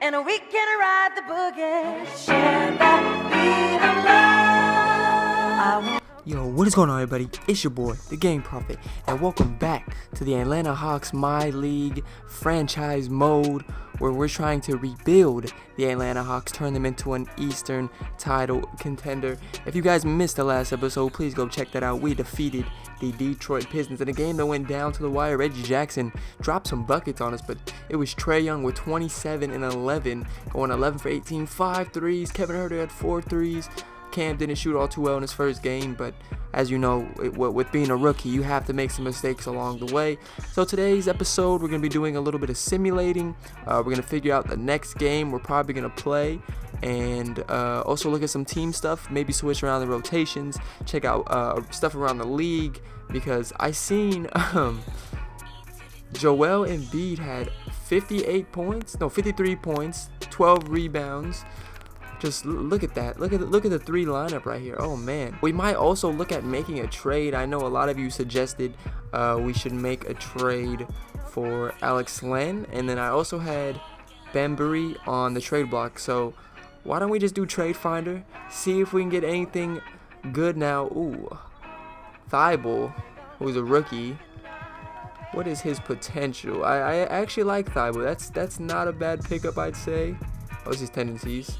and we can ride the boogie, share the beat of love. Yo, what is going on, everybody? It's your boy, the Game Prophet, and welcome back to the Atlanta Hawks My League franchise mode, where we're trying to rebuild the Atlanta Hawks, turn them into an Eastern title contender. If you guys missed the last episode, please go check that out. We defeated the Detroit Pistons in a game that went down to the wire. Reggie Jackson dropped some buckets on us, but it was Trae Young with 27 and 11, going 11 for 18, 5 threes. Kevin Huerter had 4 threes. Cam didn't shoot all too well in his first game, but as you know, with being a rookie, you have to make some mistakes along the way. So today's episode, we're going to be doing a little bit of simulating. We're going to figure out the next game we're probably going to play, and also look at some team stuff, maybe switch around the rotations, check out stuff around the league, because I seen Joel Embiid had 53 points, 12 rebounds. Just look at that. Look at the 3 lineup right here. Oh man. We might also look at making a trade. I know a lot of you suggested we should make a trade for Alex Len, and then I also had Bembry on the trade block. So why don't we just do Trade Finder? See if we can get anything good now. Ooh, Thibault, who's a rookie. What is his potential? I actually like Thibault. That's not a bad pickup, I'd say. What's his tendencies?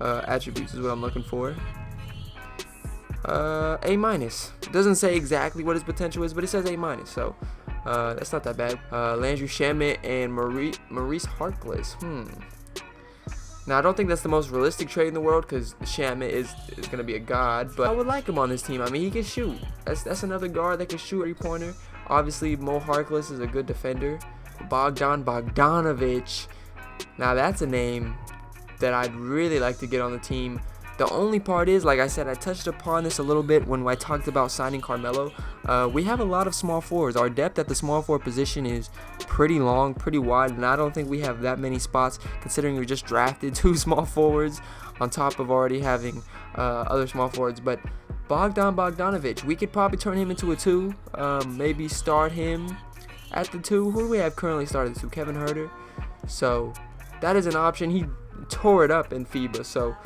Attributes is what I'm looking for. A minus. It doesn't say exactly what his potential is, but it says A minus, so that's not that bad. Landry Shamet and Maurice Harkless. Now I don't think that's the most realistic trade in the world, because Shamet is gonna be a god, but I would like him on this team. I mean, he can shoot. That's another guard that can shoot a 3-pointer. Obviously, Mo Harkless is a good defender. Bogdanovich. Now that's a name that I'd really like to get on the team. The only part is, like I said, I touched upon this a little bit when I talked about signing Carmelo. We have a lot of small forwards. Our depth at the small forward position is pretty long, pretty wide, and I don't think we have that many spots, considering we just drafted 2 small forwards on top of already having other small forwards. But Bogdanovich, we could probably turn him into a 2, maybe start him at the 2. Who do we have currently started at 2? Kevin Huerter. So that is an option. He tore it up in FIBA, so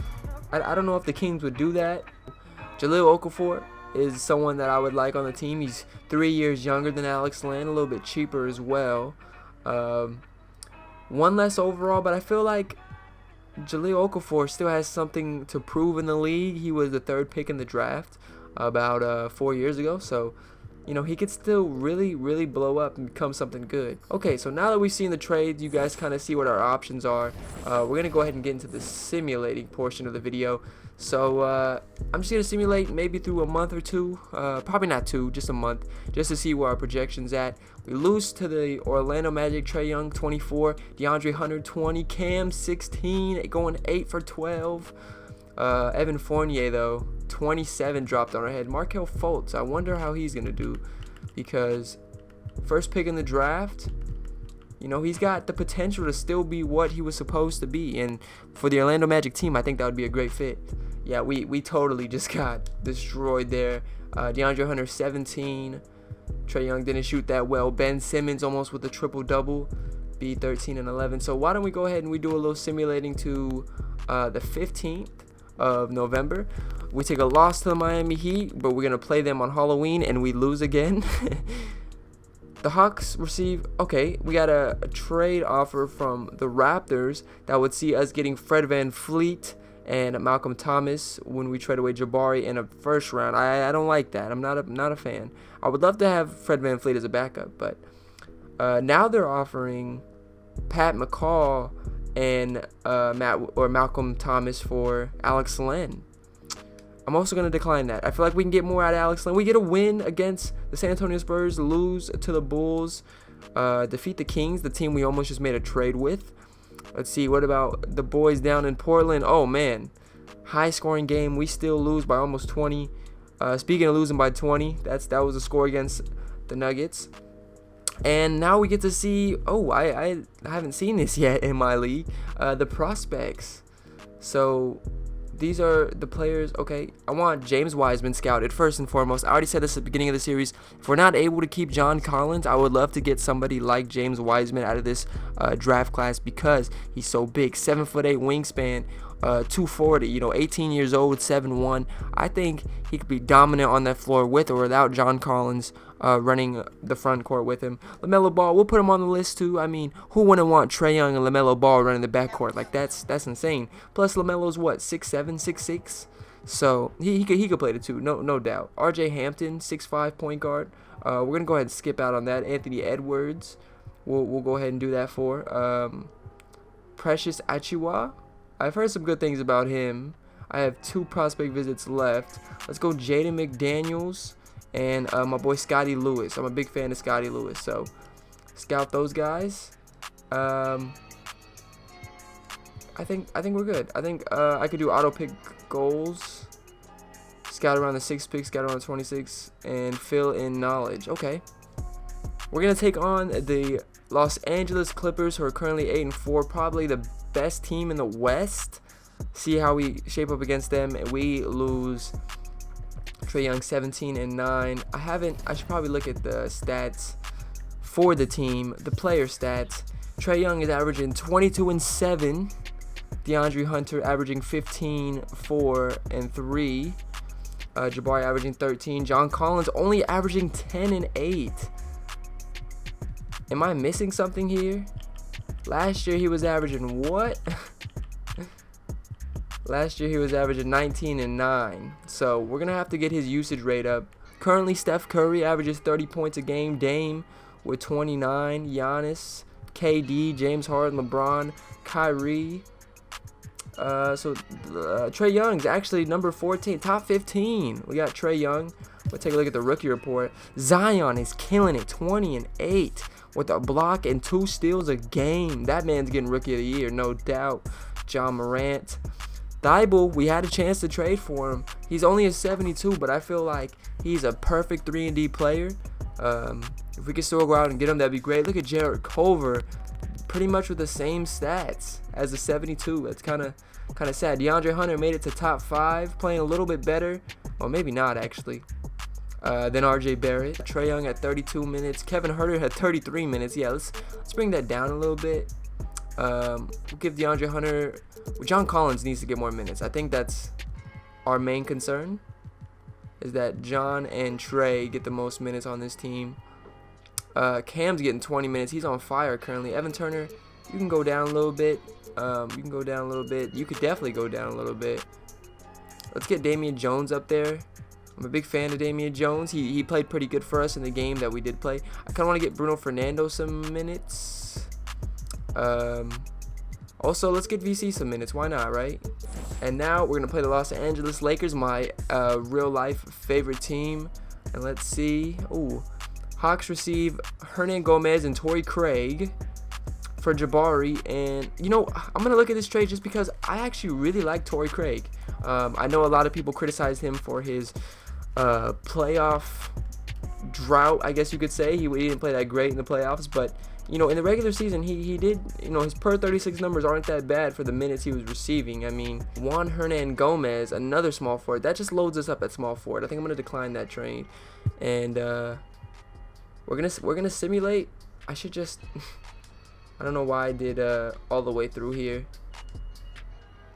I don't know if the Kings would do that. Jahlil Okafor is someone that I would like on the team. He's 3 years younger than Alex Len, a little bit cheaper as well. 1 less overall, but I feel like Jahlil Okafor still has something to prove in the league. He was the 3rd pick in the draft about 4 years ago, so you know, he could still really blow up and become something good. Okay, so now that we've seen the trades, you guys kind of see what our options are. We're going to go ahead and get into the simulating portion of the video. So I'm just going to simulate maybe through a month or 2. Probably not 2, just a month, just to see where our projection's at. We lose to the Orlando Magic. Trae Young 24, DeAndre Hunter 20, Cam 16, going 8 for 12. Evan Fournier, though, 27 dropped on our head. Markelle Fultz, I wonder how he's going to do, because first pick in the draft, you know, he's got the potential to still be what he was supposed to be. And for the Orlando Magic team, I think that would be a great fit. Yeah, we totally just got destroyed there. DeAndre Hunter 17. Trae Young didn't shoot that well. Ben Simmons almost with a triple-double. B 13 and 11. So why don't we go ahead and we do a little simulating to the 15th of November. We take a loss to the Miami Heat, but we're going to play them on Halloween, and we lose again. The Hawks receive, okay, we got a trade offer from the Raptors that would see us getting Fred VanVleet and Malcolm Thomas when we trade away Jabari in a first round. I don't like that. I'm not a fan. I would love to have Fred VanVleet as a backup, but now they're offering Pat McCall and Malcolm Thomas for Alex Len. I'm also going to decline that. I feel like we can get more out of Alex Len. We get a win against the San Antonio Spurs, lose to the Bulls, defeat the Kings, the team we almost just made a trade with. Let's see, what about the boys down in Portland? Oh, man. High-scoring game. We still lose by almost 20. Speaking of losing by 20, that was a score against the Nuggets. And now we get to see, I haven't seen this yet in my league, the prospects. So these are the players. Okay, I want James Wiseman scouted first and foremost. I already said this at the beginning of the series. If we're not able to keep John Collins, I would love to get somebody like James Wiseman out of this draft class because he's so big, 7'8" wingspan, 240. 18 years old, 7'1". I think he could be dominant on that floor with or without John Collins running the front court with him. LaMelo Ball, we'll put him on the list too. I mean, who wouldn't want Trae Young and LaMelo Ball running the backcourt? Like that's insane. Plus LaMelo's what, 6'7", 6'6", so he could play the two, no doubt. RJ Hampton, 6'5" point guard. We're gonna go ahead and skip out on that. Anthony Edwards, we'll go ahead and do that for. Precious Achiuwa, I've heard some good things about him. I have 2 prospect visits left. Let's go Jaden McDaniels and my boy Scotty Lewis. I'm a big fan of Scotty Lewis, so scout those guys. I think we're good. I think I could do auto pick goals, scout around the 6 picks, scout around the 26, and fill in knowledge. Okay, we're gonna take on the Los Angeles Clippers, who are currently 8-4, probably the best team in the West. See how we shape up against them, and we lose. Trae Young 17-9. I should probably look at the stats for the team, the player stats. Trae Young is averaging 22-7. DeAndre Hunter averaging 15, 4, and 3. Jabari averaging 13. John Collins only averaging 10 and 8. Am I missing something here? Last year he was averaging what? Last year he was averaging 19 and 9. So we're going to have to get his usage rate up. Currently Steph Curry averages 30 points a game. Dame with 29. Giannis, KD, James Harden, LeBron, Kyrie. Trae Young's actually number 14, top 15. We got Trae Young. We'll take a look at the rookie report. Zion is killing it, 20 and 8 with a block and 2 steals a game. That man's getting rookie of the year, no doubt. John Morant. Thibault, we had a chance to trade for him. He's only a 72, but I feel like he's a perfect 3-and-D player. If we could still go out and get him, that'd be great. Look at Jarrett Culver, pretty much with the same stats as a 72. That's kind of sad. DeAndre Hunter made it to top 5, playing a little bit better. Well, maybe not actually. Then RJ Barrett. Trae Young at 32 minutes. Kevin Huerter had 33 minutes. Yeah, let's bring that down a little bit. We'll give DeAndre Hunter. John Collins needs to get more minutes. I think that's our main concern, is that John and Trae get the most minutes on this team. Cam's getting 20 minutes. He's on fire currently. Evan Turner, you can go down a little bit. You could definitely go down a little bit. Let's get Damian Jones up there. I'm a big fan of Damian Jones. He played pretty good for us in the game that we did play. I kind of want to get Bruno Fernando some minutes. Also, let's get VC some minutes. Why not, right? And now we're going to play the Los Angeles Lakers, my real-life favorite team. And let's see. Ooh, Hawks receive Hernan Gomez and Torrey Craig for Jabari. And, I'm going to look at this trade just because I actually really like Torrey Craig. I know a lot of people criticize him for his playoff drought, I guess you could say. He didn't play that great in the playoffs, but in the regular season, he did, his per 36 numbers aren't that bad for the minutes he was receiving. I mean, Juan Hernan Gomez, another small forward, that just loads us up at small forward. I think I'm going to decline that trade. And we're gonna simulate. I should just, I don't know why I did all the way through here.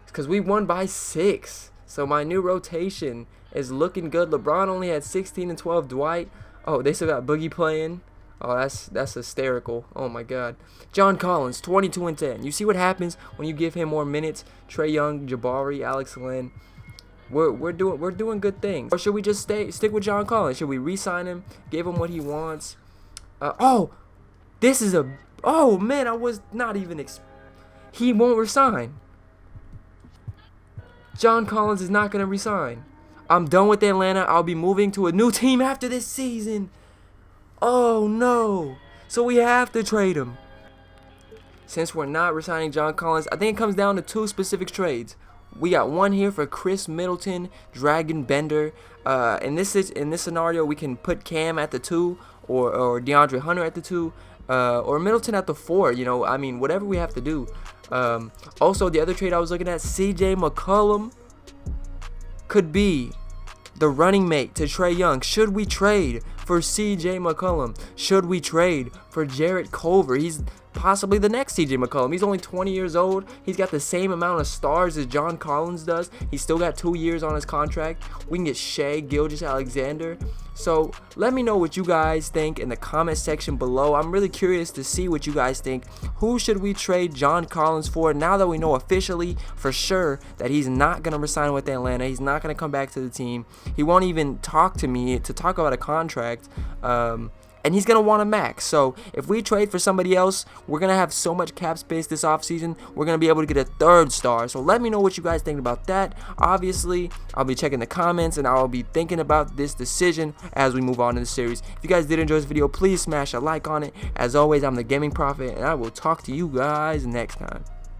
It's because we won by 6. So my new rotation is looking good. LeBron only had 16 and 12. Dwight, oh, they still got Boogie playing. Oh, that's hysterical. Oh my God. John Collins, 22 and 10. You see what happens when you give him more minutes. Trae Young, Jabari, Alex Len. We're doing good things. Or should we just stick with John Collins? Should we re-sign him? Give him what he wants? Oh man, I was not even he won't resign. John Collins is not gonna resign. I'm done with Atlanta. I'll be moving to a new team after this season. Oh no. So we have to trade him. Since we're not resigning John Collins, I think it comes down to 2 specific trades. We got one here for Chris Middleton, Dragon Bender. In this scenario, we can put Cam at the 2 or DeAndre Hunter at the 2 or Middleton at the 4. I mean, whatever we have to do. Also, the other trade I was looking at, CJ McCollum. could be the running mate to Trae Young. Should we trade for CJ McCollum? Should we trade for Jarrett Culver? He's possibly the next CJ McCollum. He's only 20 years old. He's got the same amount of stars as John Collins does. He's still got 2 years on his contract. We can get Shai Gilgeous-Alexander. So let me know what you guys think in the comment section below. I'm really curious to see what you guys think. Who should we trade John Collins for now that we know officially for sure that he's not going to resign with Atlanta? He's not going to come back to the team. He won't even talk to me to talk about a contract. And he's going to want a max. So if we trade for somebody else, we're going to have so much cap space this offseason. We're going to be able to get a 3rd star. So let me know what you guys think about that. Obviously, I'll be checking the comments and I'll be thinking about this decision as we move on in the series. If you guys did enjoy this video, please smash a like on it. As always, I'm the Gaming Prophet, and I will talk to you guys next time.